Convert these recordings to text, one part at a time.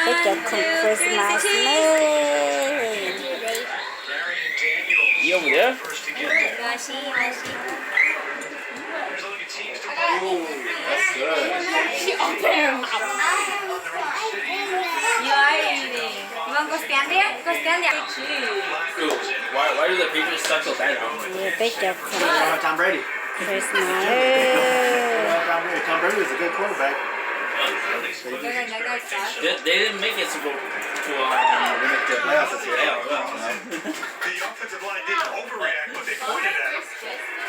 Bây giờ không Christmas Day. You over there? She opened her mouth. You are eating. You want to go stand there? Go stand there. Dude, why do the Patriots suck so bad now? Bây giờ không Tom Brady. Christmas Day. Tom Brady was a good quarterback. They didn't make it to make the playoffs this year. The offensive line didn't overreact, but they pointed at him.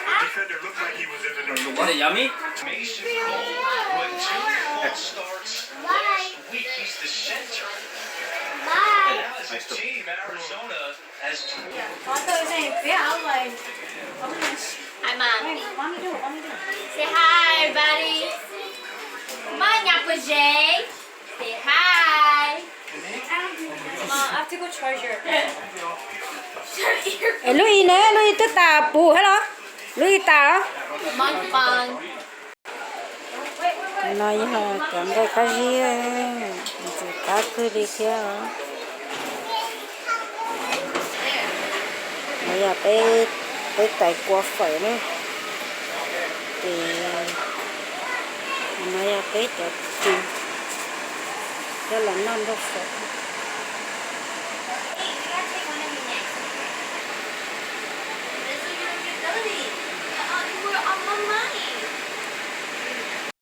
The defender looked like he was in the number. Is it yummy? Mason Cole went 2 starts last week. He's the center. And now as a team, Arizona has two. I thought it was saying, yeah, I was like, hi, Mom. Let me do it. Say hi, everybody. Come on, Phooj. Say hi. Mom, I have to go charge your Lui nè, lui tức tà bù hết đó. Lui tà. Mom, fun. Nói hả, chẳng có cái gì chỉ cá cứ đi kia. Bây giờ tới tại qua phở nữa. Thì bây giờ tới tại tìm. Đó là non đâu phở. We're on my mind.